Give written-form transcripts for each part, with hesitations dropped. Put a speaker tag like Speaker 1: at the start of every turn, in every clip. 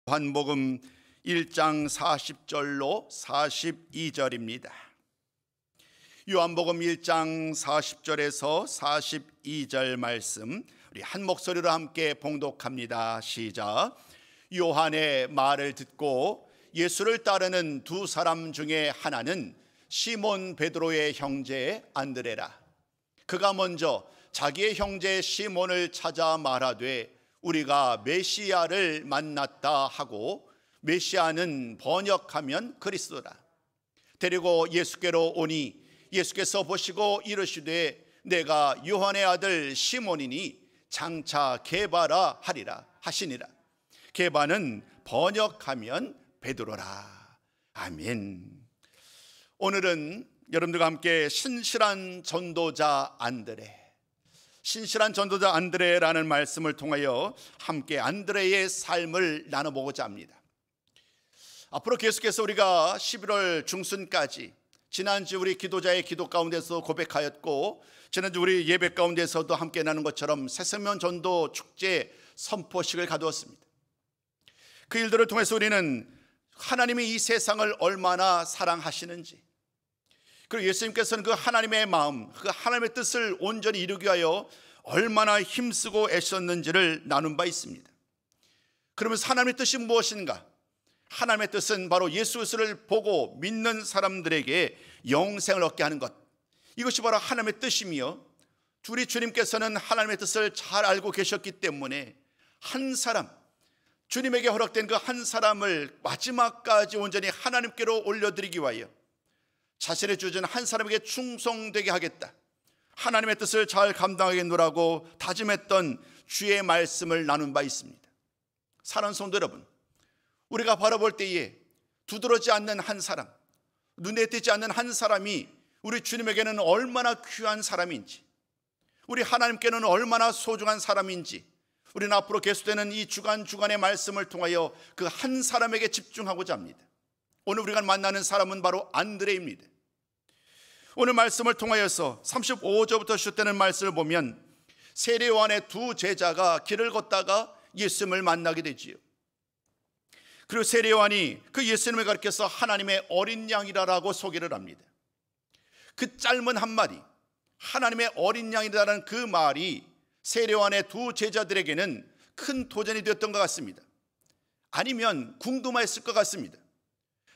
Speaker 1: 요한복음 1장 40절로 42절입니다. 요한복음 1장 40절에서 42절 말씀 우리 한 목소리로 함께 봉독합니다. 시작. 요한의 말을 듣고 예수를 따르는 두 사람 중에 하나는 시몬 베드로의 형제 안드레라. 그가 먼저 자기의 형제 시몬을 찾아 말하되 우리가 메시아를 만났다 하고, 메시아는 번역하면 그리스도라. 데리고 예수께로 오니 예수께서 보시고 이르시되 내가 요한의 아들 시몬이니 장차 게바라 하리라 하시니라. 게바는 번역하면 베드로라. 아멘. 오늘은 여러분들과 함께 신실한 전도자 안드레, 신실한 전도자 안드레라는 말씀을 통하여 함께 안드레의 삶을 나눠보고자 합니다. 앞으로 계속해서 우리가 11월 중순까지 지난주 우리 기도자의 기도 가운데서 고백하였고, 지난주 우리 예배 가운데서도 함께 나눈 것처럼 새생명 전도 축제 선포식을 가두었습니다. 그 일들을 통해서 우리는 하나님이 이 세상을 얼마나 사랑하시는지, 그리고 예수님께서는 그 하나님의 마음, 그 하나님의 뜻을 온전히 이루기 위하여 얼마나 힘쓰고 애썼는지를 나눈 바 있습니다. 그러면서 하나님의 뜻이 무엇인가? 하나님의 뜻은 바로 예수 그리스도를 보고 믿는 사람들에게 영생을 얻게 하는 것, 이것이 바로 하나님의 뜻이며, 우리 주님께서는 하나님의 뜻을 잘 알고 계셨기 때문에 한 사람, 주님에게 허락된 그 한 사람을 마지막까지 온전히 하나님께로 올려드리기 위하여 자신의 주전 한 사람에게 충성되게 하겠다, 하나님의 뜻을 잘 감당하겠노라고 다짐했던 주의 말씀을 나눈 바 있습니다. 사랑하는 성도 여러분, 우리가 바라볼 때에 두드러지지 않는 한 사람, 눈에 띄지 않는 한 사람이 우리 주님에게는 얼마나 귀한 사람인지, 우리 하나님께는 얼마나 소중한 사람인지, 우리는 앞으로 계속되는 이 주간의 말씀을 통하여 그 한 사람에게 집중하고자 합니다. 오늘 우리가 만나는 사람은 바로 안드레입니다. 오늘 말씀을 통하여서 35절부터 시작되는 말씀을 보면 세례 요한의 두 제자가 길을 걷다가 예수님을 만나게 되지요. 그리고 세례 요한이 그 예수님을 가리켜서 하나님의 어린 양이라고 소개를 합니다. 그 짧은 한마디, 하나님의 어린 양이라는 그 말이 세례 요한의 두 제자들에게는 큰 도전이 되었던 것 같습니다. 아니면 궁금했을 것 같습니다.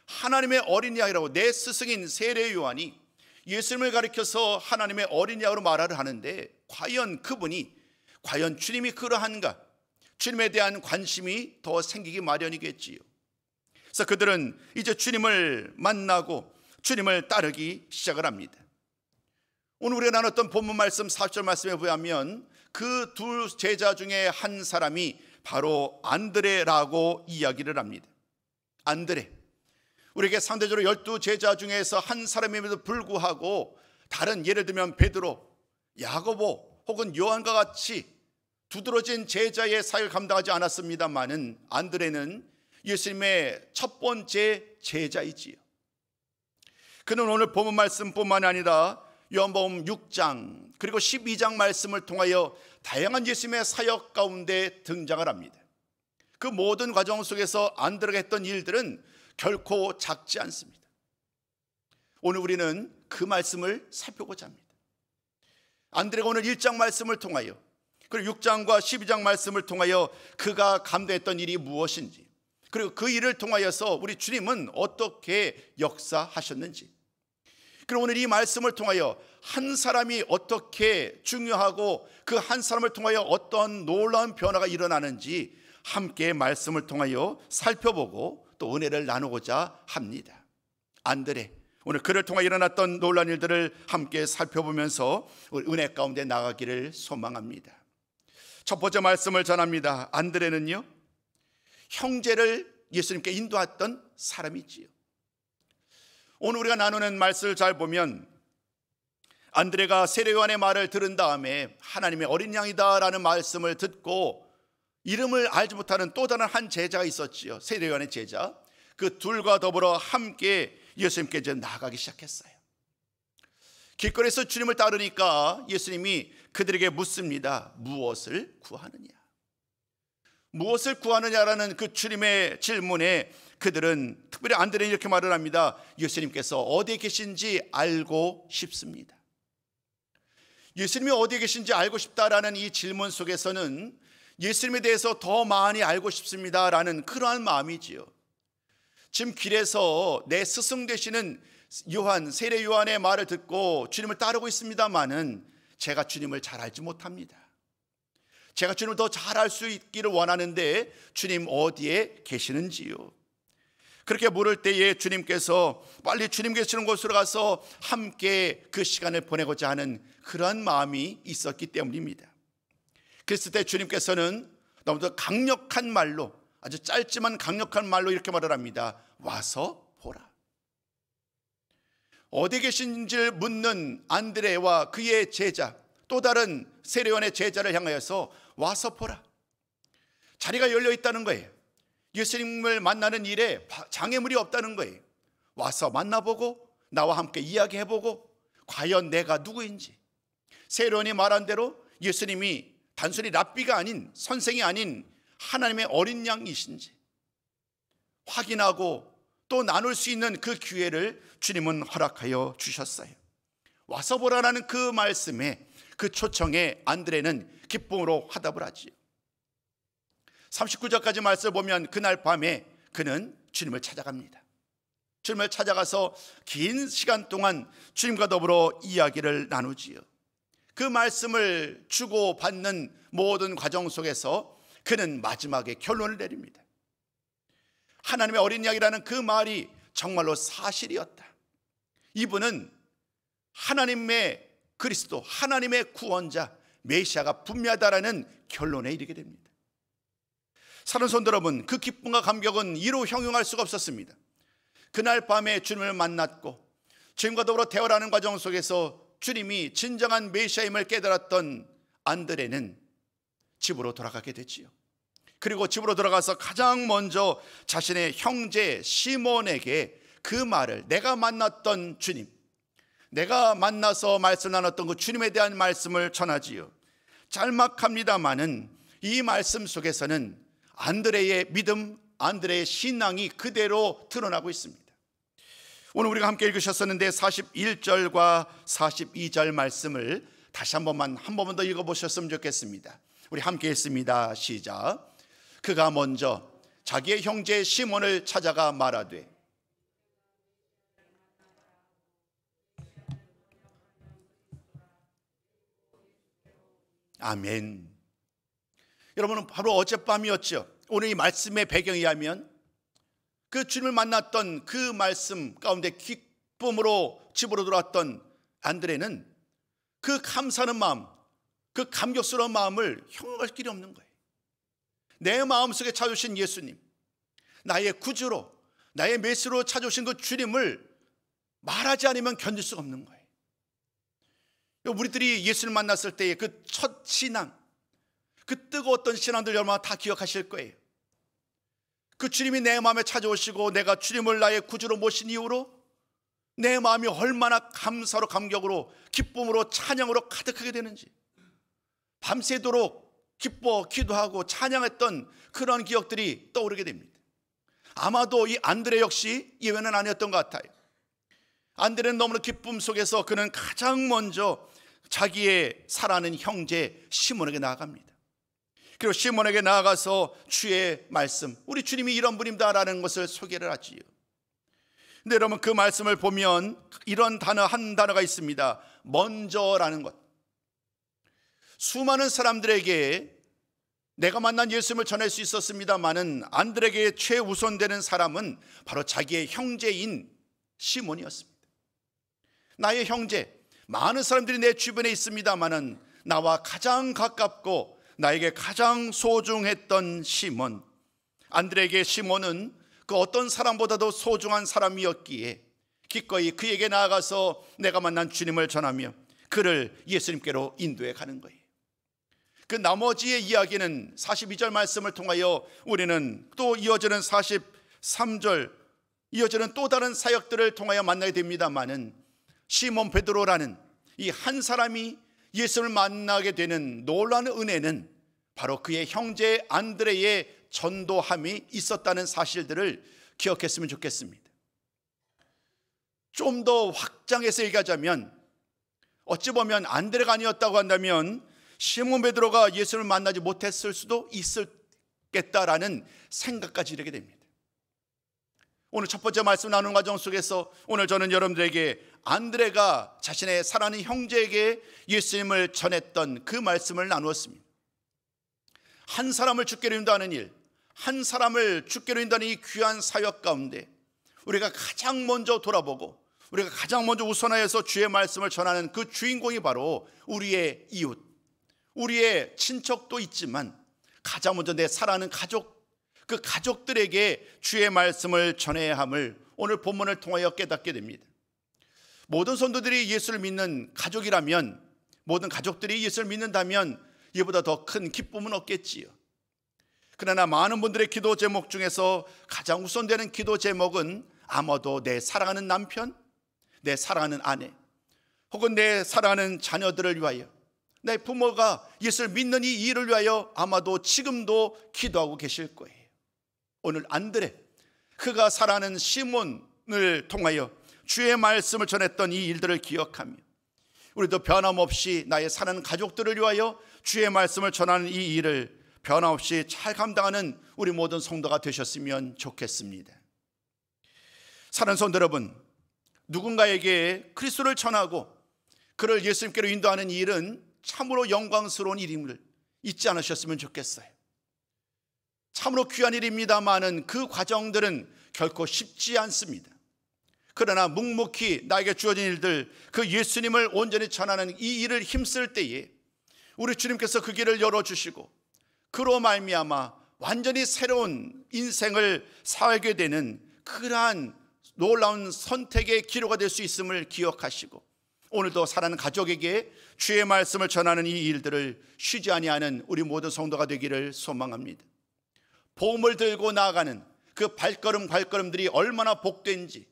Speaker 1: 하나님의 어린 양이라고 내 스승인 세례 요한이 예수님을 가리켜서 하나님의 어린 양으로 말을 하는데, 과연 그분이, 과연 주님이 그러한가? 주님에 대한 관심이 더 생기기 마련이겠지요. 그래서 그들은 이제 주님을 만나고 주님을 따르기 시작을 합니다. 오늘 우리가 나눴던 본문 말씀 4절 말씀에 보면 그 두 제자 중에 한 사람이 바로 안드레라고 이야기를 합니다. 안드레, 우리에게 상대적으로 12제자 중에서 한 사람임에도 불구하고 다른, 예를 들면 베드로, 야고보 혹은 요한과 같이 두드러진 제자의 사역을 감당하지 않았습니다마는 안드레는 예수님의 첫 번째 제자이지요. 그는 오늘 본문 말씀뿐만 아니라 요한복음 6장 그리고 12장 말씀을 통하여 다양한 예수님의 사역 가운데 등장을 합니다. 그 모든 과정 속에서 안드레가 했던 일들은 결코 작지 않습니다. 오늘 우리는 그 말씀을 살펴보고자 합니다. 안드레가 오늘 1장 말씀을 통하여 그리고 6장과 12장 말씀을 통하여 그가 감당했던 일이 무엇인지, 그리고 그 일을 통하여서 우리 주님은 어떻게 역사하셨는지, 그리고 오늘 이 말씀을 통하여 한 사람이 어떻게 중요하고 그 한 사람을 통하여 어떤 놀라운 변화가 일어나는지 함께 말씀을 통하여 살펴보고 또 은혜를 나누고자 합니다. 안드레, 오늘 그를 통해 일어났던 놀라운 일들을 함께 살펴보면서 은혜 가운데 나가기를 소망합니다. 첫 번째 말씀을 전합니다. 안드레는요, 형제를 예수님께 인도했던 사람이지요. 오늘 우리가 나누는 말씀을 잘 보면 안드레가 세례 요한의 말을 들은 다음에 하나님의 어린 양이다라는 말씀을 듣고 이름을 알지 못하는 또 다른 한 제자가 있었지요. 세례 요한의 제자. 그 둘과 더불어 함께 예수님께 이제 나아가기 시작했어요. 길거리에서 주님을 따르니까 예수님이 그들에게 묻습니다. 무엇을 구하느냐? 무엇을 구하느냐라는 그 주님의 질문에 그들은, 특별히 안드레는 이렇게 말을 합니다. 예수님께서 어디에 계신지 알고 싶습니다. 예수님이 어디에 계신지 알고 싶다라는 이 질문 속에서는 예수님에 대해서 더 많이 알고 싶습니다라는 그러한 마음이지요. 지금 길에서 내 스승 되시는 요한, 세례 요한의 말을 듣고 주님을 따르고 있습니다마는 제가 주님을 잘 알지 못합니다. 제가 주님을 더 잘 알 수 있기를 원하는데 주님 어디에 계시는지요? 그렇게 물을 때에 주님께서 빨리 주님 계시는 곳으로 가서 함께 그 시간을 보내고자 하는 그러한 마음이 있었기 때문입니다. 그랬을 때 주님께서는 너무도 강력한 말로, 아주 짧지만 강력한 말로 이렇게 말을 합니다. 와서 보라. 어디 계신지를 묻는 안드레와 그의 제자, 또 다른 세례요한의 제자를 향하여서 와서 보라. 자리가 열려 있다는 거예요. 예수님을 만나는 일에 장애물이 없다는 거예요. 와서 만나보고 나와 함께 이야기해보고 과연 내가 누구인지. 세례요한이 말한 대로 예수님이 단순히 랍비가 아닌, 선생이 아닌 하나님의 어린 양이신지 확인하고 또 나눌 수 있는 그 기회를 주님은 허락하여 주셨어요. 와서 보라라는 그 말씀에, 그 초청에 안드레는 기쁨으로 화답을 하지요. 39절까지 말씀을 보면 그날 밤에 그는 주님을 찾아갑니다. 주님을 찾아가서 긴 시간 동안 주님과 더불어 이야기를 나누지요. 그 말씀을 주고받는 모든 과정 속에서 그는 마지막에 결론을 내립니다. 하나님의 어린 양이라는 그 말이 정말로 사실이었다. 이분은 하나님의 그리스도, 하나님의 구원자, 메시아가 분명하다라는 결론에 이르게 됩니다. 사는 성도 여러분, 그 기쁨과 감격은 이루 형용할 수가 없었습니다. 그날 밤에 주님을 만났고 주님과 더불어 대화를 하는 과정 속에서 주님이 진정한 메시아임을 깨달았던 안드레는 집으로 돌아가게 됐지요. 그리고 집으로 들어가서 가장 먼저 자신의 형제 시몬에게 그 말을, 내가 만났던 주님, 내가 만나서 말씀 나눴던 그 주님에 대한 말씀을 전하지요. 짤막합니다마는 이 말씀 속에서는 안드레의 믿음, 안드레의 신앙이 그대로 드러나고 있습니다. 오늘 우리가 함께 읽으셨었는데 41절과 42절 말씀을 다시 한 번만 더 읽어보셨으면 좋겠습니다. 우리 함께 읽습니다. 시작. 그가 먼저 자기의 형제 시몬을 찾아가 말하되. 아멘. 여러분은 바로 어젯밤이었죠. 오늘 이 말씀의 배경에 의하면 그 주님을 만났던 그 말씀 가운데 기쁨으로 집으로 돌아왔던 안드레는 그 감사하는 마음, 그 감격스러운 마음을 형용할 길이 없는 거예요. 내 마음속에 찾아오신 예수님, 나의 구주로, 나의 메시로 찾아오신 그 주님을 말하지 않으면 견딜 수가 없는 거예요. 우리들이 예수를 만났을 때의 그 첫 신앙, 그 뜨거웠던 신앙들 얼마나 다 기억하실 거예요. 그 주님이 내 마음에 찾아오시고 내가 주님을 나의 구주로 모신 이후로 내 마음이 얼마나 감사로, 감격으로, 기쁨으로, 찬양으로 가득하게 되는지, 밤새도록 기뻐 기도하고 찬양했던 그런 기억들이 떠오르게 됩니다. 아마도 이 안드레 역시 예외는 아니었던 것 같아요. 안드레는 너무나 기쁨 속에서 그는 가장 먼저 자기의 사랑하는 형제 시몬에게 나아갑니다. 그리고 시몬에게 나아가서 주의 말씀, 우리 주님이 이런 분입니다라는 것을 소개를 하지요. 근데 여러분, 그 말씀을 보면 이런 단어, 한 단어가 있습니다. 먼저라는 것. 수많은 사람들에게 내가 만난 예수님을 전할 수 있었습니다마는 안드레에게 최우선되는 사람은 바로 자기의 형제인 시몬이었습니다. 나의 형제, 많은 사람들이 내 주변에 있습니다마는 나와 가장 가깝고 나에게 가장 소중했던 시몬, 안드레에게 시몬은 그 어떤 사람보다도 소중한 사람이었기에 기꺼이 그에게 나아가서 내가 만난 주님을 전하며 그를 예수님께로 인도해 가는 거예요. 그 나머지의 이야기는 42절 말씀을 통하여 우리는 또 이어지는 43절, 이어지는 또 다른 사역들을 통하여 만나게 됩니다마는 시몬 베드로라는 이 한 사람이 예수를 만나게 되는 놀라운 은혜는 바로 그의 형제 안드레의 전도함이 있었다는 사실들을 기억했으면 좋겠습니다. 좀 더 확장해서 얘기하자면, 어찌 보면 안드레가 아니었다고 한다면 시몬 베드로가 예수를 만나지 못했을 수도 있겠다라는 생각까지 이르게 됩니다. 오늘 첫 번째 말씀 나누는 과정 속에서 오늘 저는 여러분들에게 안드레가 자신의 사랑하는 형제에게 예수님을 전했던 그 말씀을 나누었습니다. 한 사람을 죽게로 인도하는 일, 한 사람을 죽게로 인도하는 이 귀한 사역 가운데 우리가 가장 먼저 돌아보고 우리가 가장 먼저 우선하여서 주의 말씀을 전하는 그 주인공이 바로 우리의 이웃, 우리의 친척도 있지만 가장 먼저 내 사랑하는 가족, 그 가족들에게 주의 말씀을 전해야 함을 오늘 본문을 통하여 깨닫게 됩니다. 모든 성도들이 예수를 믿는 가족이라면, 모든 가족들이 예수를 믿는다면 이보다 더 큰 기쁨은 없겠지요. 그러나 많은 분들의 기도 제목 중에서 가장 우선되는 기도 제목은 아마도 내 사랑하는 남편, 내 사랑하는 아내, 혹은 내 사랑하는 자녀들을 위하여, 내 부모가 예수를 믿는 이 일을 위하여 아마도 지금도 기도하고 계실 거예요. 오늘 안드레, 그가 사랑하는 시몬을 통하여 주의 말씀을 전했던 이 일들을 기억하며 우리도 변함없이 나의 사랑하는 가족들을 위하여 주의 말씀을 전하는 이 일을 변함없이 잘 감당하는 우리 모든 성도가 되셨으면 좋겠습니다. 사랑하는 성도 여러분, 누군가에게 그리스도를 전하고 그를 예수님께로 인도하는 이 일은 참으로 영광스러운 일임을 잊지 않으셨으면 좋겠어요. 참으로 귀한 일입니다마는 그 과정들은 결코 쉽지 않습니다. 그러나 묵묵히 나에게 주어진 일들, 그 예수님을 온전히 전하는 이 일을 힘쓸 때에 우리 주님께서 그 길을 열어주시고 그로 말미암아 완전히 새로운 인생을 살게 되는 그러한 놀라운 선택의 기로가 될 수 있음을 기억하시고 오늘도 사랑하는 가족에게 주의 말씀을 전하는 이 일들을 쉬지 아니하는 우리 모든 성도가 되기를 소망합니다. 보험을 들고 나아가는 그 발걸음들이 얼마나 복된지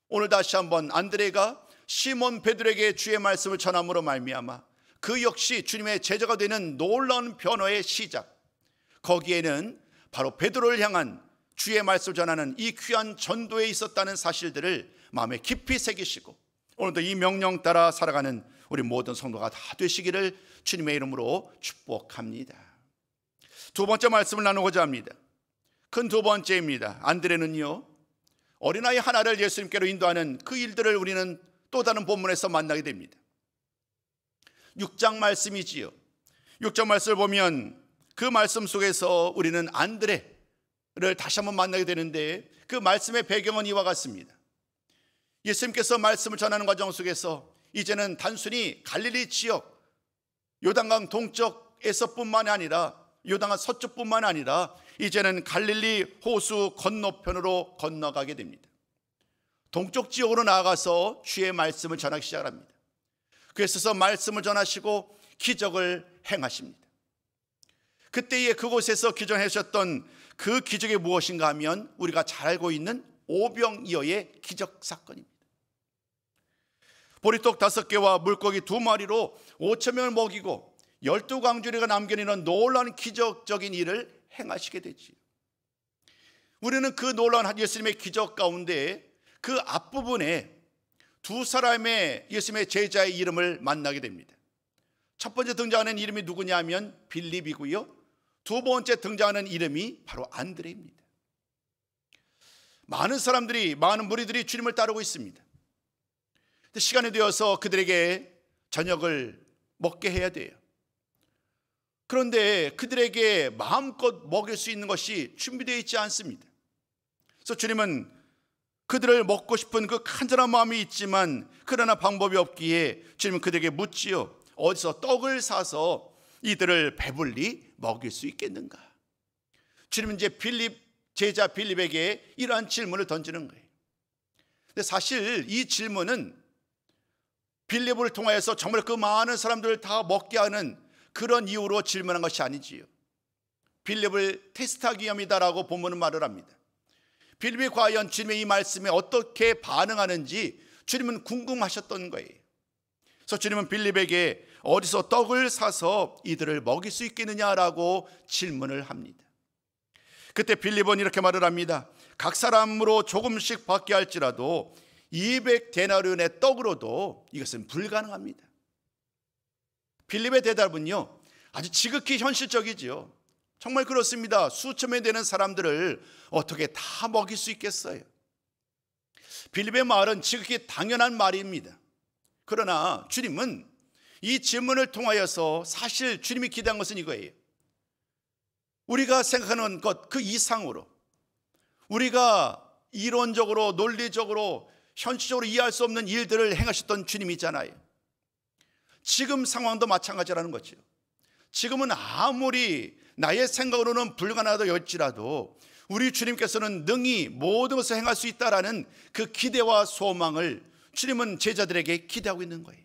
Speaker 1: 오늘 다시 한번 안드레가 시몬 베드로에게 주의 말씀을 전함으로 말미암아 그 역시 주님의 제자가 되는 놀라운 변화의 시작, 거기에는 바로 베드로를 향한 주의 말씀을 전하는 이 귀한 전도에 있었다는 사실들을 마음에 깊이 새기시고 오늘도 이 명령 따라 살아가는 우리 모든 성도가 다 되시기를 주님의 이름으로 축복합니다. 두 번째 말씀을 나누고자 합니다. 큰 두 번째입니다. 안드레는요, 어린아이 하나를 예수님께로 인도하는 그 일들을 우리는 또 다른 본문에서 만나게 됩니다. 6장 말씀이지요. 6장 말씀을 보면 그 말씀 속에서 우리는 안드레를 다시 한번 만나게 되는데 그 말씀의 배경은 이와 같습니다. 예수님께서 말씀을 전하는 과정 속에서 이제는 단순히 갈릴리 지역 요단강 동쪽에서뿐만 아니라 요단강 서쪽뿐만 아니라 이제는 갈릴리 호수 건너편으로 건너가게 됩니다. 동쪽 지역으로 나아가서 주의 말씀을 전하기 시작합니다. 그래서 말씀을 전하시고 기적을 행하십니다. 그때에 그곳에서 기전하셨던 그 기적이 무엇인가 하면 우리가 잘 알고 있는 오병이어의 기적 사건입니다. 보리떡 5개와 물고기 2마리로 5,000명을 먹이고 12광주리가 남겨내는 놀라운 기적적인 일을 행하시게 되지요. 우리는 그 놀라운 예수님의 기적 가운데 그 앞부분에 두 사람의 예수님의 제자의 이름을 만나게 됩니다. 첫 번째 등장하는 이름이 누구냐면 빌립이고요, 두 번째 등장하는 이름이 바로 안드레입니다. 많은 사람들이, 많은 무리들이 주님을 따르고 있습니다. 시간이 되어서 그들에게 저녁을 먹게 해야 돼요. 그런데 그들에게 마음껏 먹일 수 있는 것이 준비되어 있지 않습니다. 그래서 주님은 그들을 먹고 싶은 그 간절한 마음이 있지만 그러나 방법이 없기에 주님은 그들에게 묻지요. 어디서 떡을 사서 이들을 배불리 먹일 수 있겠는가? 주님은 이제 제자 빌립에게 이러한 질문을 던지는 거예요. 근데 사실 이 질문은 빌립을 통하여서 정말 그 많은 사람들을 다 먹게 하는 그런 이유로 질문한 것이 아니지요. 빌립을 테스트하기 위함이다라고 본문은 말을 합니다. 빌립이 과연 주님의 이 말씀에 어떻게 반응하는지 주님은 궁금하셨던 거예요. 그래서 주님은 빌립에게 어디서 떡을 사서 이들을 먹일 수 있겠느냐라고 질문을 합니다. 그때 빌립은 이렇게 말을 합니다. 각 사람으로 조금씩 받게 할지라도 200데나리온의 떡으로도 이것은 불가능합니다. 빌립의 대답은요, 아주 지극히 현실적이지요. 정말 그렇습니다. 수천 명 되는 사람들을 어떻게 다 먹일 수 있겠어요? 빌립의 말은 지극히 당연한 말입니다. 그러나 주님은 이 질문을 통하여서 사실 주님이 기대한 것은 이거예요. 우리가 생각하는 것 그 이상으로, 우리가 이론적으로 논리적으로 현실적으로 이해할 수 없는 일들을 행하셨던 주님이잖아요. 지금 상황도 마찬가지라는 거죠. 지금은 아무리 나의 생각으로는 불가능하다 할지라도 우리 주님께서는 능히 모든 것을 행할 수 있다라는 그 기대와 소망을 주님은 제자들에게 기대하고 있는 거예요.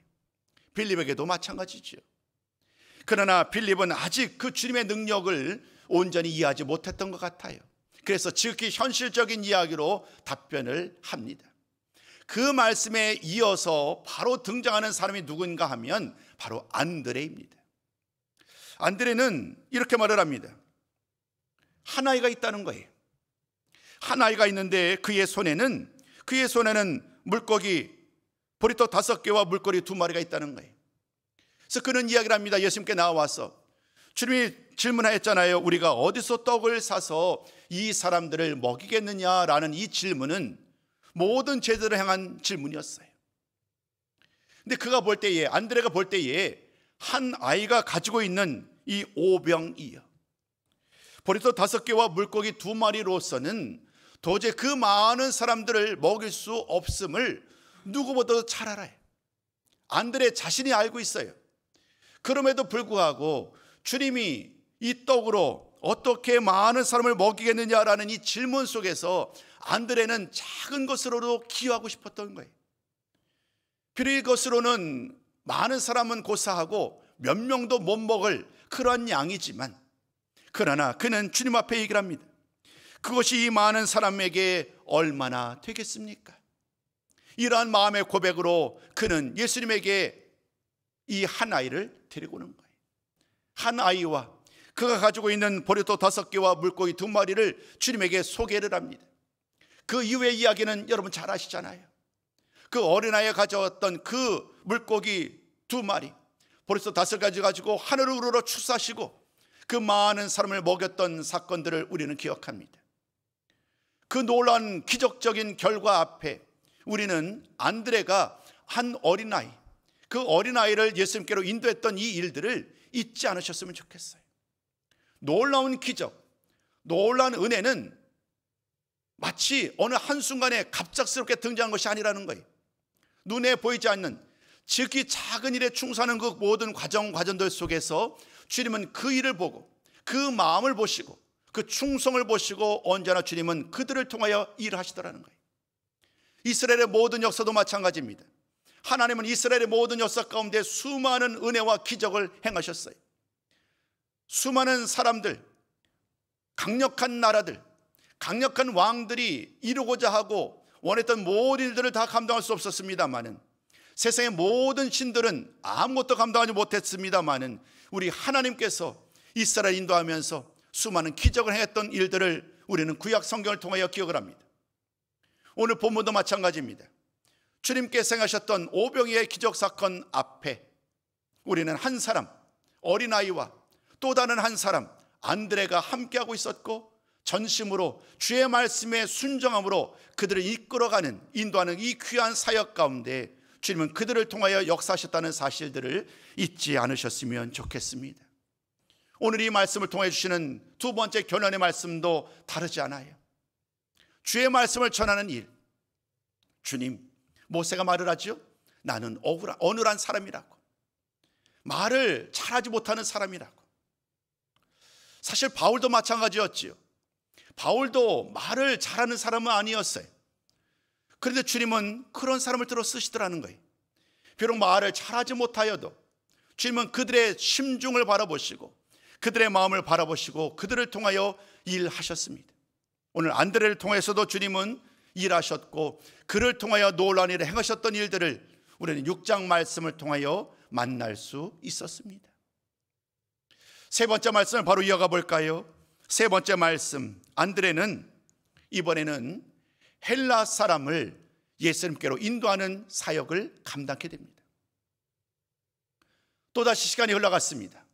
Speaker 1: 빌립에게도 마찬가지죠. 그러나 빌립은 아직 그 주님의 능력을 온전히 이해하지 못했던 것 같아요. 그래서 지극히 현실적인 이야기로 답변을 합니다. 그 말씀에 이어서 바로 등장하는 사람이 누군가 하면 바로 안드레입니다. 안드레는 이렇게 말을 합니다. 한 아이가 있다는 거예요. 한 아이가 있는데 그의 손에는 물고기 보리떡 5개와 물고기 2마리가 있다는 거예요. 그래서 그는 이야기를 합니다. 예수님께 나와서 주님이 질문하였잖아요. 우리가 어디서 떡을 사서 이 사람들을 먹이겠느냐라는 이 질문은 모든 제자들을 향한 질문이었어요. 근데 그가 볼 때에, 안드레가 볼 때에 한 아이가 가지고 있는 이 오병이요, 보리떡 5개와 물고기 2마리로서는 도저히 그 많은 사람들을 먹일 수 없음을 누구보다도 잘 알아요. 안드레 자신이 알고 있어요. 그럼에도 불구하고 주님이 이 떡으로 어떻게 많은 사람을 먹이겠느냐라는 이 질문 속에서 안드레는 작은 것으로도 기여하고 싶었던 거예요. 비록 이것으로는 많은 사람은 고사하고 몇 명도 못 먹을 그런 양이지만, 그러나 그는 주님 앞에 얘기를 합니다. 그것이 이 많은 사람에게 얼마나 되겠습니까? 이러한 마음의 고백으로 그는 예수님에게 이 한 아이를 데리고 오는 거예요. 한 아이와 그가 가지고 있는 보리떡 5개와 물고기 2마리를 주님에게 소개를 합니다. 그 이후의 이야기는 여러분 잘 아시잖아요. 그 어린아이가 가져왔던 그 물고기 2마리, 보리떡 5가지 가지고 하늘을 우러러 축사하시고 그 많은 사람을 먹였던 사건들을 우리는 기억합니다. 그 놀라운 기적적인 결과 앞에 우리는 안드레가 한 어린아이, 그 어린아이를 예수님께로 인도했던 이 일들을 잊지 않으셨으면 좋겠어요. 놀라운 기적, 놀라운 은혜는 마치 어느 한순간에 갑작스럽게 등장한 것이 아니라는 거예요. 눈에 보이지 않는 지극히 작은 일에 충성하는 그 모든 과정들 속에서 주님은 그 일을 보고 그 마음을 보시고 그 충성을 보시고 언제나 주님은 그들을 통하여 일을 하시더라는 거예요. 이스라엘의 모든 역사도 마찬가지입니다. 하나님은 이스라엘의 모든 역사 가운데 수많은 은혜와 기적을 행하셨어요. 수많은 사람들, 강력한 나라들, 강력한 왕들이 이루고자 하고 원했던 모든 일들을 다 감당할 수 없었습니다마는, 세상의 모든 신들은 아무것도 감당하지 못했습니다마는 우리 하나님께서 이스라엘 인도하면서 수많은 기적을 행했던 일들을 우리는 구약 성경을 통하여 기억을 합니다. 오늘 본문도 마찬가지입니다. 주님께서 행하셨던 오병이의 기적 사건 앞에 우리는 한 사람, 어린아이와 또 다른 한 사람, 안드레가 함께하고 있었고, 전심으로 주의 말씀에 순종함으로 그들을 이끌어가는, 인도하는 이 귀한 사역 가운데 주님은 그들을 통하여 역사하셨다는 사실들을 잊지 않으셨으면 좋겠습니다. 오늘 이 말씀을 통해 주시는 두 번째 결론의 말씀도 다르지 않아요. 주의 말씀을 전하는 일. 주님, 모세가 말을 하죠. 나는 어눌한 사람이라고, 말을 잘하지 못하는 사람이라고. 사실 바울도 마찬가지였지요. 바울도 말을 잘하는 사람은 아니었어요. 그런데 주님은 그런 사람을 들어 쓰시더라는 거예요. 비록 말을 잘하지 못하여도 주님은 그들의 심중을 바라보시고 그들의 마음을 바라보시고 그들을 통하여 일하셨습니다. 오늘 안드레를 통해서도 주님은 일하셨고 그를 통하여 놀라운 일을 행하셨던 일들을 우리는 6장 말씀을 통하여 만날 수 있었습니다. 세 번째 말씀을 바로 이어가 볼까요? 세 번째 말씀, 안드레는 이번에는 헬라 사람을 예수님께로 인도하는 사역을 감당하게 됩니다. 또다시 시간이 흘러갔습니다.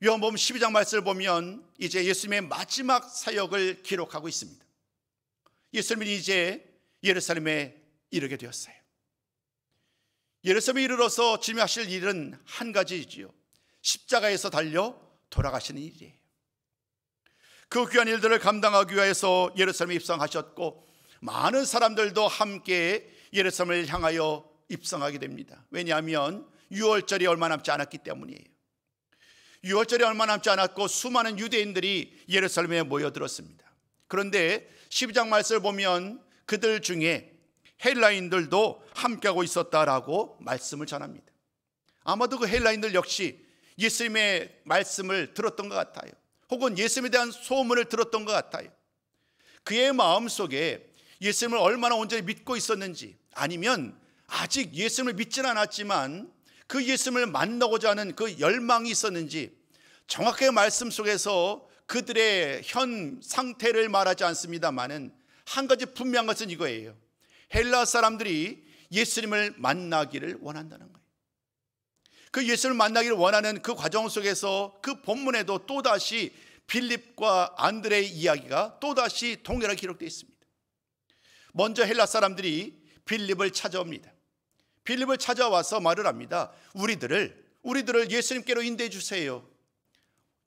Speaker 1: 요한복음 12장 말씀을 보면 이제 예수님의 마지막 사역을 기록하고 있습니다. 예수님이 이제 예루살렘에 이르게 되었어요. 예루살렘에 이르러서 주님이 하실 일은 한 가지이지요. 십자가에서 달려 돌아가시는 일이에요. 그 귀한 일들을 감당하기 위해서 예루살렘에 입성하셨고, 많은 사람들도 함께 예루살렘을 향하여 입성하게 됩니다. 왜냐하면 유월절이 얼마 남지 않았기 때문이에요. 유월절이 얼마 남지 않았고 수많은 유대인들이 예루살렘에 모여들었습니다. 그런데 12장 말씀을 보면 그들 중에 헬라인들도 함께하고 있었다라고 말씀을 전합니다. 아마도 그 헬라인들 역시 예수님의 말씀을 들었던 것 같아요. 혹은 예수님에 대한 소문을 들었던 것 같아요. 그의 마음속에 예수님을 얼마나 온전히 믿고 있었는지, 아니면 아직 예수님을 믿지는 않았지만 그 예수님을 만나고자 하는 그 열망이 있었는지, 정확하게 말씀 속에서 그들의 현 상태를 말하지 않습니다만은 한 가지 분명한 것은 이거예요. 헬라 사람들이 예수님을 만나기를 원한다는 거예요. 그 예수님을 만나기를 원하는 그 과정 속에서 그 본문에도 또다시 빌립과 안드레의 이야기가 또다시 동일하게 기록되어 있습니다. 먼저 헬라 사람들이 빌립을 찾아옵니다. 빌립을 찾아와서 말을 합니다. 우리들을 예수님께로 인도해 주세요.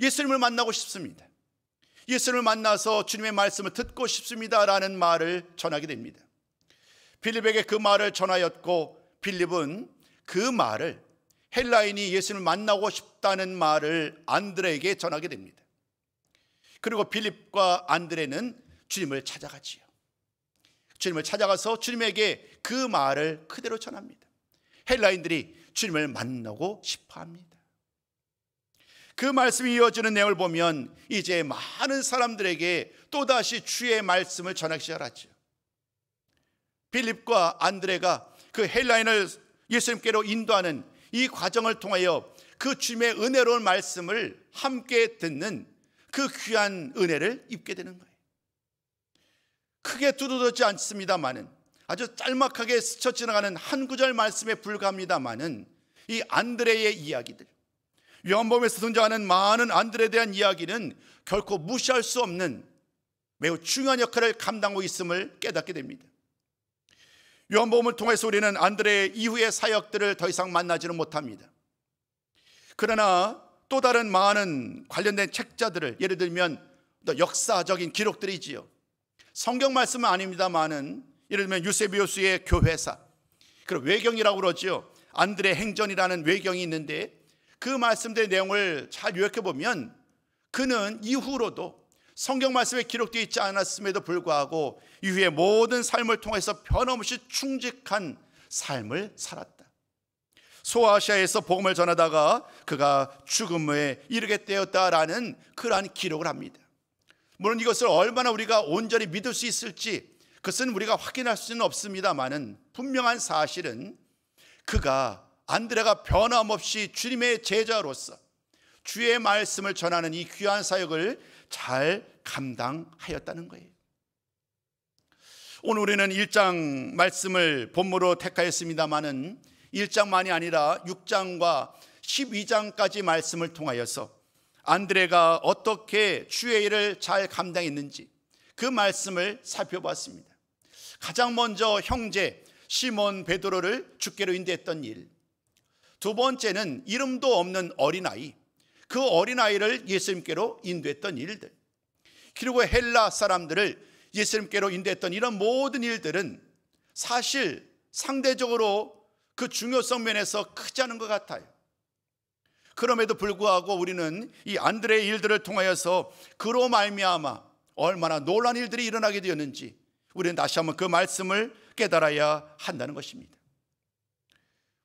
Speaker 1: 예수님을 만나고 싶습니다. 예수님을 만나서 주님의 말씀을 듣고 싶습니다라는 말을 전하게 됩니다. 빌립에게 그 말을 전하였고, 빌립은 그 말을, 헬라인이 예수님을 만나고 싶다는 말을 안드레에게 전하게 됩니다. 그리고 빌립과 안드레는 주님을 찾아가지요. 주님을 찾아가서 주님에게 그 말을 그대로 전합니다. 헬라인들이 주님을 만나고 싶어합니다. 그 말씀이 이어지는 내용을 보면 이제 많은 사람들에게 또다시 주의 말씀을 전하기 시작하죠. 빌립과 안드레가 그 헬라인을 예수님께로 인도하는 이 과정을 통하여 그 주님의 은혜로운 말씀을 함께 듣는 그 귀한 은혜를 입게 되는 거예요. 크게 두드러지지 않습니다만은, 아주 짤막하게 스쳐 지나가는 한 구절 말씀에 불과합니다만은, 이 안드레의 이야기들, 요한복음에서 등장하는 많은 안드레에 대한 이야기는 결코 무시할 수 없는 매우 중요한 역할을 감당하고 있음을 깨닫게 됩니다. 요한복음을 통해서 우리는 안드레의 이후의 사역들을 더 이상 만나지는 못합니다. 그러나 또 다른 많은 관련된 책자들을, 예를 들면 역사적인 기록들이지요. 성경 말씀은 아닙니다만은, 예를 들면 유세비우스의 교회사, 그리고 외경이라고 그러죠. 안드레 행전이라는 외경이 있는데 그 말씀들의 내용을 잘 요약해 보면 그는 이후로도 성경 말씀에 기록되어 있지 않았음에도 불구하고 이후의 모든 삶을 통해서 변함없이 충직한 삶을 살았다. 소아시아에서 복음을 전하다가 그가 죽음에 이르게 되었다라는 그러한 기록을 합니다. 물론 이것을 얼마나 우리가 온전히 믿을 수 있을지 그것은 우리가 확인할 수는 없습니다만은, 분명한 사실은 안드레가 변함없이 주님의 제자로서 주의 말씀을 전하는 이 귀한 사역을 잘 감당하였다는 거예요. 오늘 우리는 1장 말씀을 본문으로 택하였습니다마는 1장만이 아니라 6장과 12장까지 말씀을 통하여서 안드레가 어떻게 주의 일을 잘 감당했는지 그 말씀을 살펴봤습니다. 가장 먼저 형제 시몬 베드로를 주께로 인도했던 일, 두 번째는 이름도 없는 어린아이, 그 어린아이를 예수님께로 인도했던 일들, 그리고 헬라 사람들을 예수님께로 인도했던 이런 모든 일들은 사실 상대적으로 그 중요성 면에서 크지 않은 것 같아요. 그럼에도 불구하고 우리는 이 안드레의 일들을 통하여서 그로 말미암아 얼마나 놀라운 일들이 일어나게 되었는지 우리는 다시 한번 그 말씀을 깨달아야 한다는 것입니다.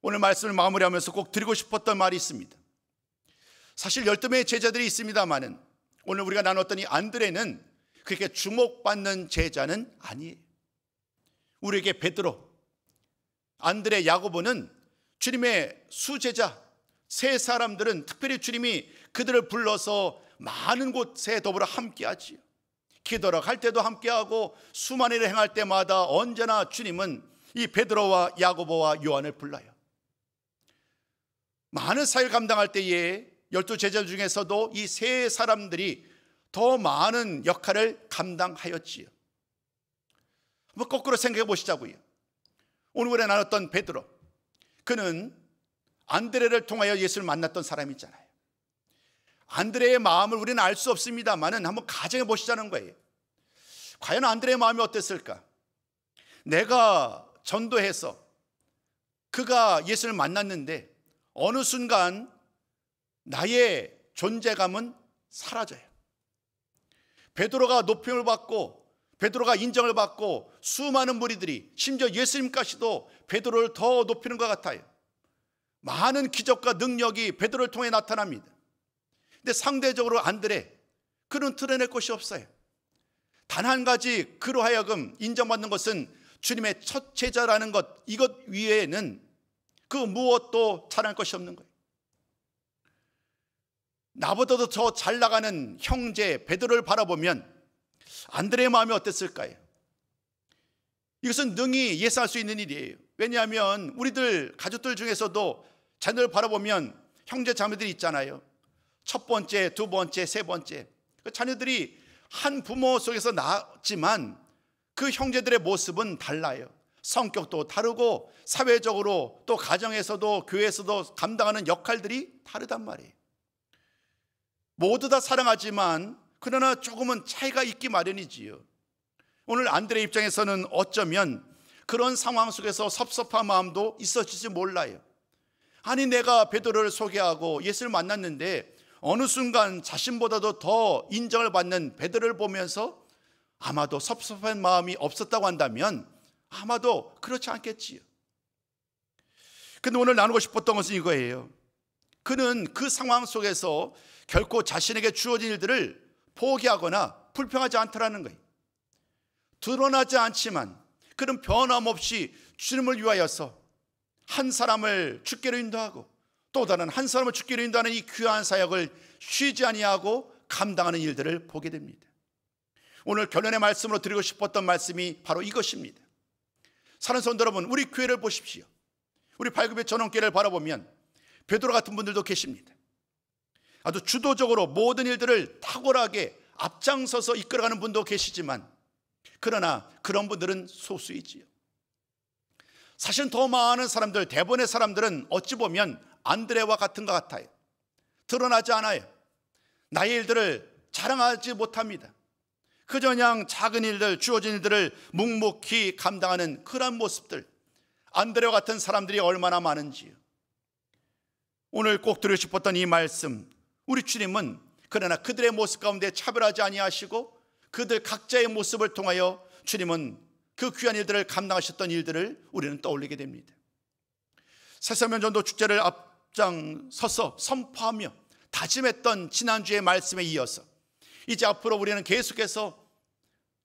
Speaker 1: 오늘 말씀을 마무리하면서 꼭 드리고 싶었던 말이 있습니다. 사실 12명의 제자들이 있습니다만은 오늘 우리가 나눴던 이 안드레는 그렇게 주목받는 제자는 아니에요. 우리에게 베드로, 안드레, 야고보는 주님의 수제자 세 사람들은 특별히 주님이 그들을 불러서 많은 곳에 더불어 함께하지요. 기도하러 갈 때도 함께하고 수많은 일을 행할 때마다 언제나 주님은 이 베드로와 야고보와 요한을 불러요. 많은 사역을 감당할 때에 12 제자 중에서도 이 세 사람들이 더 많은 역할을 감당하였지요. 한번 거꾸로 생각해 보시자고요. 오늘 우리가 나눴던 베드로, 그는 안드레를 통하여 예수를 만났던 사람이잖아요. 안드레의 마음을 우리는 알 수 없습니다만은 한번 가정해 보시자는 거예요. 과연 안드레의 마음이 어땠을까? 내가 전도해서 그가 예수를 만났는데 어느 순간 나의 존재감은 사라져요. 베드로가 높임을 받고 베드로가 인정을 받고 수많은 무리들이 심지어 예수님까지도 베드로를 더 높이는 것 같아요. 많은 기적과 능력이 베드로를 통해 나타납니다. 근데 상대적으로 안드레, 그는 드러낼 것이 없어요. 단 한 가지 그로 하여금 인정받는 것은 주님의 첫 제자라는 것, 이것 위에는 그 무엇도 잘할 것이 없는 거예요. 나보다도 더 잘 나가는 형제 베드로를 바라보면 안드레의 마음이 어땠을까요? 이것은 능히 예상할 수 있는 일이에요. 왜냐하면 우리들 가족들 중에서도 자녀를 바라보면 형제 자매들이 있잖아요. 첫 번째, 두 번째, 세 번째, 그 자녀들이 한 부모 속에서 낳았지만 그 형제들의 모습은 달라요. 성격도 다르고 사회적으로 또 가정에서도 교회에서도 감당하는 역할들이 다르단 말이에요. 모두 다 사랑하지만 그러나 조금은 차이가 있기 마련이지요. 오늘 안드레 입장에서는 어쩌면 그런 상황 속에서 섭섭한 마음도 있었을지 몰라요. 아니, 내가 베드로를 소개하고 예수를 만났는데 어느 순간 자신보다도 더 인정을 받는 베드로를 보면서 아마도 섭섭한 마음이 없었다고 한다면 아마도 그렇지 않겠지요. 근데 오늘 나누고 싶었던 것은 이거예요. 그는 그 상황 속에서 결코 자신에게 주어진 일들을 포기하거나 불평하지 않더라는 거예요. 드러나지 않지만 그는 변함없이 주님을 위하여서 한 사람을 주께로 인도하고 또 다른 한 사람을 주께로 인도하는 이 귀한 사역을 쉬지 아니하고 감당하는 일들을 보게 됩니다. 오늘 결론의 말씀으로 드리고 싶었던 말씀이 바로 이것입니다. 사랑하는 성도 여러분, 우리 교회를 보십시오. 우리 발급의 전원교회를 바라보면 베드로 같은 분들도 계십니다. 아주 주도적으로 모든 일들을 탁월하게 앞장서서 이끌어가는 분도 계시지만 그러나 그런 분들은 소수이지요. 사실 더 많은 사람들, 대부분의 사람들은 어찌 보면 안드레와 같은 것 같아요. 드러나지 않아요. 나의 일들을 자랑하지 못합니다. 그저 그냥 작은 일들, 주어진 일들을 묵묵히 감당하는 그런 모습들, 안드레와 같은 사람들이 얼마나 많은지요. 오늘 꼭 드리고 싶었던 이 말씀, 우리 주님은 그러나 그들의 모습 가운데 차별하지 아니하시고 그들 각자의 모습을 통하여 주님은 그 귀한 일들을 감당하셨던 일들을 우리는 떠올리게 됩니다. 새사면 전도 축제를 앞장서서 선포하며 다짐했던 지난주의 말씀에 이어서 이제 앞으로 우리는 계속해서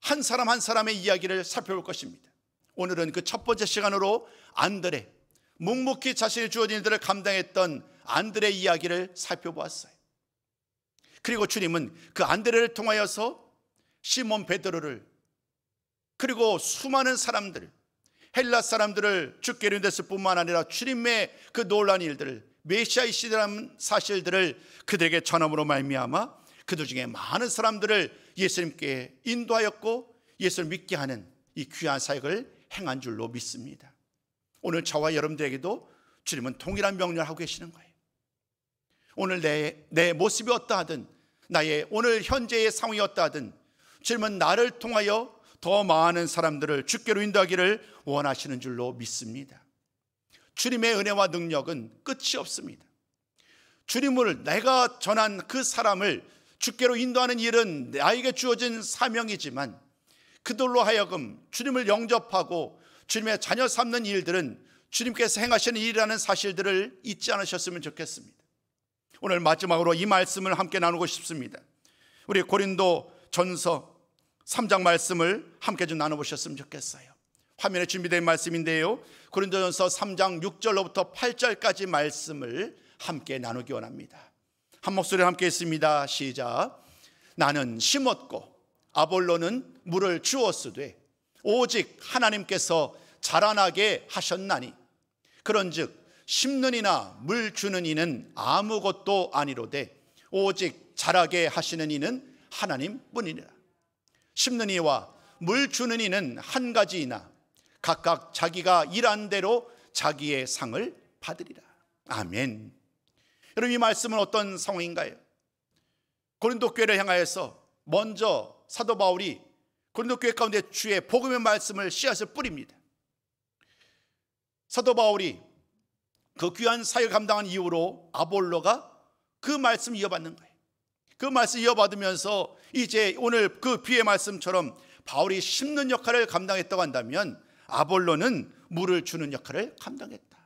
Speaker 1: 한 사람 한 사람의 이야기를 살펴볼 것입니다. 오늘은 그 첫 번째 시간으로 안드레, 묵묵히 자신의 주어진 일들을 감당했던 안드레 이야기를 살펴보았어요. 그리고 주님은 그 안드레를 통하여서 시몬 베드로를 그리고 수많은 사람들, 헬라 사람들을 주께로 인도했을 뿐만 아니라 주님의 그 놀라운 일들을, 메시아이시라는 사실들을 그들에게 전함으로 말미암아 그들 중에 많은 사람들을 예수님께 인도하였고 예수를 믿게 하는 이 귀한 사역을 행한 줄로 믿습니다. 오늘 저와 여러분들에게도 주님은 동일한 명령을 하고 계시는 거예요. 오늘 내 모습이 어떠하든 나의 오늘 현재의 상황이 어떠하든 주님은 나를 통하여 더 많은 사람들을 주께로 인도하기를 원하시는 줄로 믿습니다. 주님의 은혜와 능력은 끝이 없습니다. 주님을 내가 전한 그 사람을 주께로 인도하는 일은 나에게 주어진 사명이지만 그들로 하여금 주님을 영접하고 주님의 자녀 삼는 일들은 주님께서 행하시는 일이라는 사실들을 잊지 않으셨으면 좋겠습니다. 오늘 마지막으로 이 말씀을 함께 나누고 싶습니다. 우리 고린도 전서 3장 말씀을 함께 좀 나눠보셨으면 좋겠어요. 화면에 준비된 말씀인데요, 고린도전서 3장 6절로부터 8절까지 말씀을 함께 나누기 원합니다. 한 목소리로 함께 했습니다. 시작. 나는 심었고 아볼로는 물을 주었으되 오직 하나님께서 자라나게 하셨나니 그런즉 심는 이나 물 주는 이는 아무것도 아니로되 오직 자라게 하시는 이는 하나님뿐이니라. 심는 이와 물 주는 이는 한 가지이나 각각 자기가 일한 대로 자기의 상을 받으리라. 아멘. 여러분, 이 말씀은 어떤 상황인가요? 고린도 교회를 향하여서 먼저 사도 바울이 고린도 교회 가운데 주의 복음의 말씀을 씨앗을 뿌립니다. 사도 바울이 그 귀한 사역을 감당한 이후로 아볼로가 그 말씀 이어받는 거예요. 그 말씀 이어받으면서 이제 오늘 그 비의 말씀처럼 바울이 심는 역할을 감당했다고 한다면 아볼로는 물을 주는 역할을 감당했다.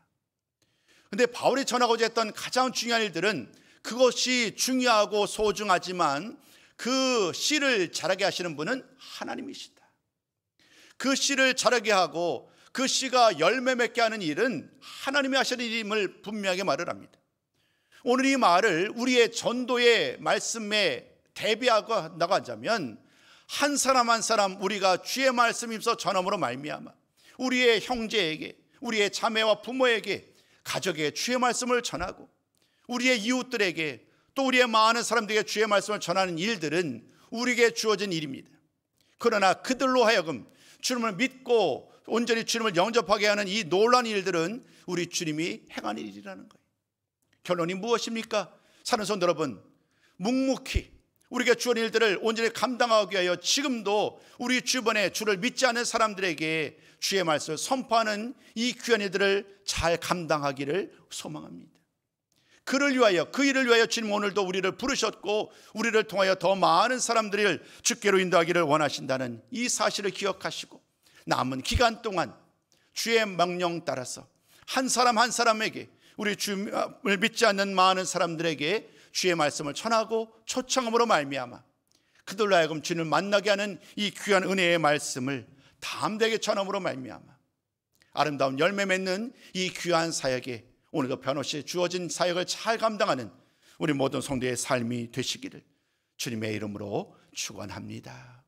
Speaker 1: 그런데 바울이 전하고자 했던 가장 중요한 일들은 그것이 중요하고 소중하지만 그 씨를 자라게 하시는 분은 하나님이시다. 그 씨를 자라게 하고 그 씨가 열매 맺게 하는 일은 하나님이 하시는 일임을 분명하게 말을 합니다. 오늘 이 말을 우리의 전도의 말씀에 대비하고 한다고 하자면 한 사람 한 사람 우리가 주의 말씀 입서 전함으로 말미암아 우리의 형제에게, 우리의 자매와 부모에게, 가족에게 주의 말씀을 전하고 우리의 이웃들에게 또 우리의 많은 사람들에게 주의 말씀을 전하는 일들은 우리에게 주어진 일입니다. 그러나 그들로 하여금 주님을 믿고 온전히 주님을 영접하게 하는 이 놀라운 일들은 우리 주님이 행한 일이라는 거예요. 결론이 무엇입니까? 사는 성도 여러분, 묵묵히 우리에게 주어진 일들을 온전히 감당하기 위하여 지금도 우리 주변에 주를 믿지 않는 사람들에게 주의 말씀을 선포하는 이 귀한 일들을 잘 감당하기를 소망합니다. 그를 위하여, 그 일을 위하여 주님 오늘도 우리를 부르셨고 우리를 통하여 더 많은 사람들을 주께로 인도하기를 원하신다는 이 사실을 기억하시고 남은 기간 동안 주의 명령 따라서 한 사람 한 사람에게, 우리 주를 믿지 않는 많은 사람들에게 주의 말씀을 전하고 초청함으로 말미암아 그들로 하여금 주님을 만나게 하는 이 귀한 은혜의 말씀을 담대하게 전함으로 말미암아 아름다운 열매 맺는 이 귀한 사역에 오늘도 변호시 주어진 사역을 잘 감당하는 우리 모든 성도의 삶이 되시기를 주님의 이름으로 축원합니다.